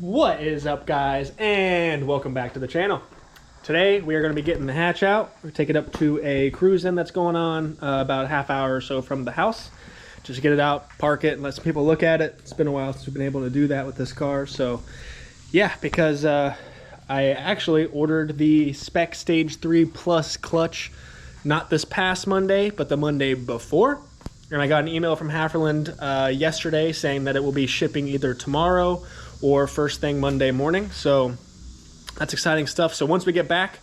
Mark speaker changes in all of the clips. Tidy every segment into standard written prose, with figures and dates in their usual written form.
Speaker 1: What is up, guys, and welcome back to the channel. Today we are going to be getting the hatch out. We're taking it up to a cruise-in that's going on about a half hour or so from the house. Just get it out, park it, and let some people look at it. It's been a while since we've been able to do that with this car. So yeah, because I actually ordered the Spec Stage 3 Plus clutch not this past Monday, but the Monday before. And I got an email from Haferland yesterday saying that it will be shipping either tomorrow or first thing Monday morning. So that's exciting stuff. So once we get back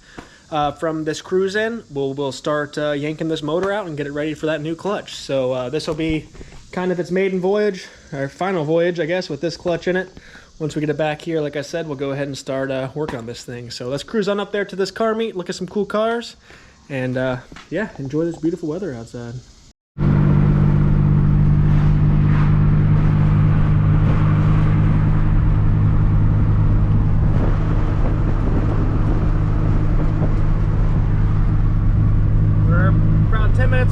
Speaker 1: from this cruise in, we'll start yanking this motor out and get it ready for that new clutch. So this will be kind of its maiden voyage, our final voyage, I guess, with this clutch in it. Once we get it back here, like I said, we'll go ahead and start working on this thing. So let's cruise on up there to this car meet, look at some cool cars, and yeah, enjoy this beautiful weather outside.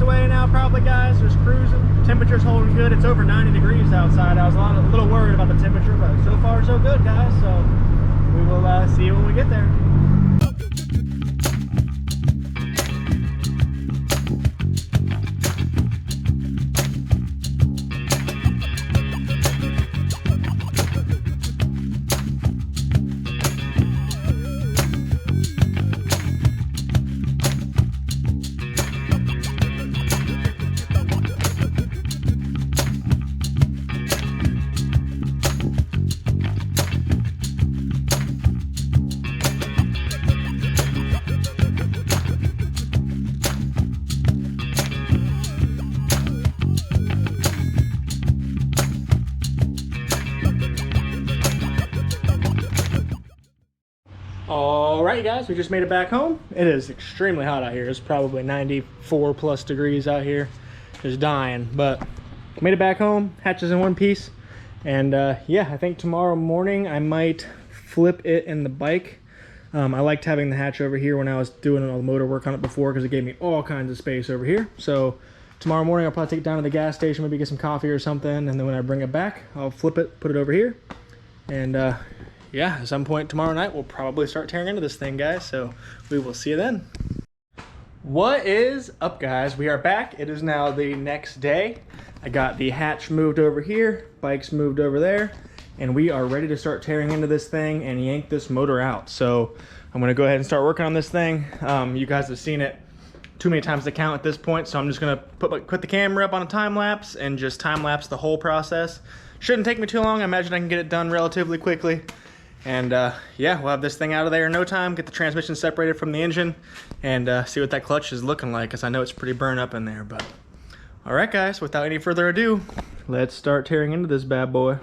Speaker 1: Away now probably, guys. Just cruising. Temperature's holding good. It's over 90 degrees outside. I was a little worried about the temperature, but so far so good, guys. So we will see you when we get there. Alright, guys, we just made it back home. It is extremely hot out here. It's probably 94 plus degrees out here. Just dying. But made it back home. Hatch is in one piece. And yeah, I think tomorrow morning I might flip it in the bike. I liked having the hatch over here when I was doing all the motor work on it before, because it gave me all kinds of space over here. So tomorrow morning I'll probably take it down to the gas station, maybe get some coffee or something, and then when I bring it back, I'll flip it, put it over here, and yeah, at some point tomorrow night, we'll probably start tearing into this thing, guys. So we will see you then. What is up, guys? We are back. It is now the next day. I got the hatch moved over here, bikes moved over there, and we are ready to start tearing into this thing and yank this motor out. So I'm gonna go ahead and start working on this thing. You guys have seen it too many times to count at this point, so I'm just gonna put the camera up on a time lapse and just time lapse the whole process. Shouldn't take me too long. I imagine I can get it done relatively quickly. And yeah, we'll have this thing out of there in no time, get the transmission separated from the engine, and see what that clutch is looking like, because I know it's pretty burned up in there. But all right, guys, without any further ado, let's start tearing into this bad boy.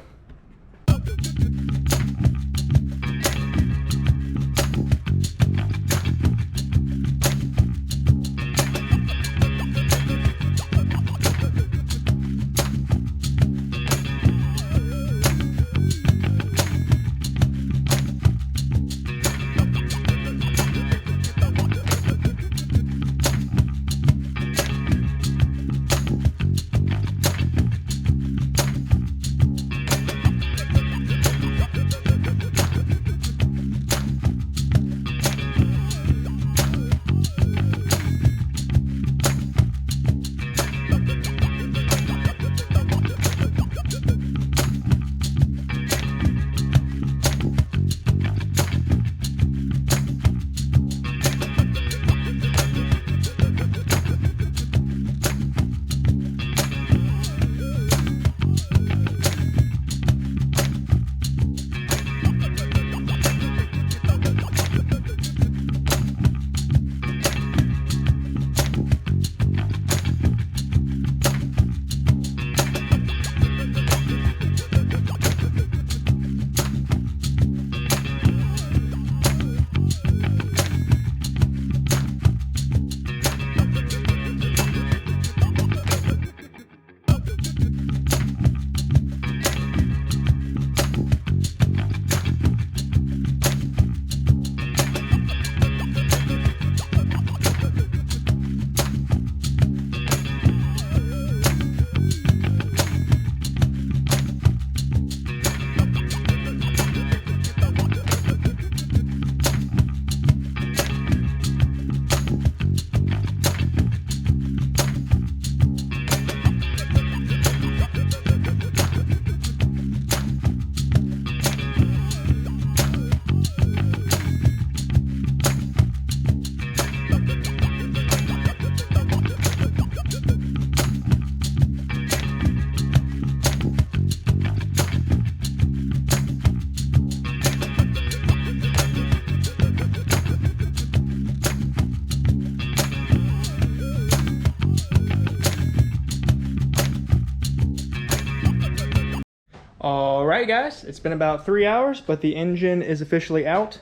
Speaker 1: guys, it's been about 3 hours, but the engine is officially out.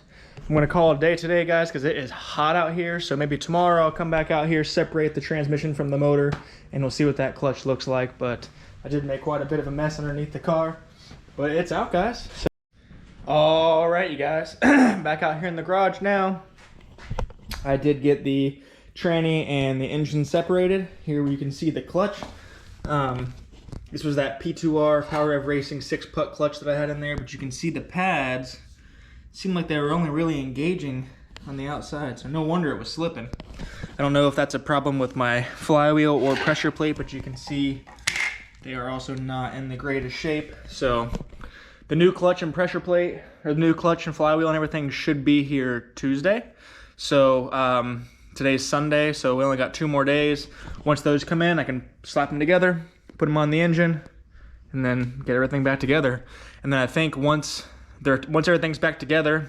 Speaker 1: I'm gonna call it a day today, guys, because it is hot out here. So maybe tomorrow I'll come back out here, separate the transmission from the motor, and we'll see what that clutch looks like. But I did make quite a bit of a mess underneath the car, but it's out, guys. So, all right, you guys, back out here in the garage now. I did get the tranny and the engine separated. Here you can see the clutch. This was that P2R Power Rev Racing 6-putt clutch that I had in there, but you can see the pads seemed like they were only really engaging on the outside, so no wonder it was slipping. I don't know if that's a problem with my flywheel or pressure plate, but you can see they are also not in the greatest shape. So the new clutch and pressure plate, or the new clutch and flywheel and everything should be here Tuesday. So today's Sunday, so we only got 2 more days. Once those come in, I can slap them together, put them on the engine, and then get everything back together. And then I think once everything's back together,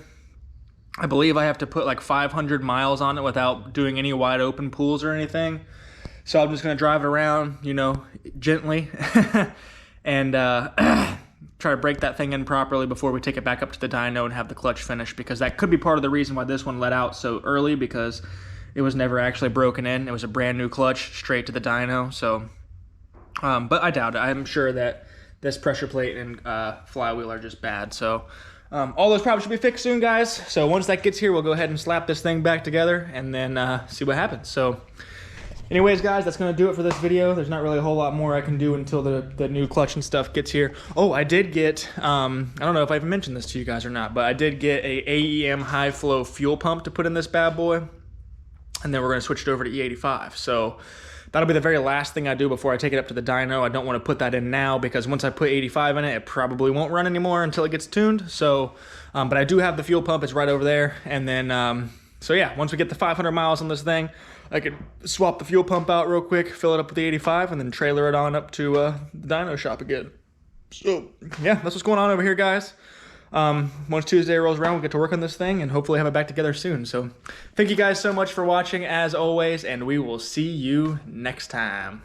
Speaker 1: I believe I have to put like 500 miles on it without doing any wide open pools or anything. So I'm just gonna drive it around, you know, gently, and try to break that thing in properly before we take it back up to the dyno and have the clutch finished, because that could be part of the reason why this one let out so early, because it was never actually broken in. It was a brand new clutch straight to the dyno. So but I doubt it. I'm sure that this pressure plate and flywheel are just bad. So all those probably should be fixed soon, guys. So once that gets here, we'll go ahead and slap this thing back together and then see what happens. So anyways, guys, that's going to do it for this video. There's not really a whole lot more I can do until the new clutch and stuff gets here. Oh, I did get, I don't know if I even mentioned this to you guys or not, but I did get a AEM high flow fuel pump to put in this bad boy. And then we're going to switch it over to E85. So that'll be the very last thing I do before I take it up to the dyno. I don't want to put that in now, because once I put 85 in it, it probably won't run anymore until it gets tuned. So, but I do have the fuel pump. It's right over there. And then, so yeah, once we get the 500 miles on this thing, I could swap the fuel pump out real quick, fill it up with the 85, and then trailer it on up to the dyno shop again. So yeah, that's what's going on over here, guys. Once Tuesday rolls around, we'll get to work on this thing and hopefully have it back together soon. So thank you guys so much for watching, as always, and we will see you next time.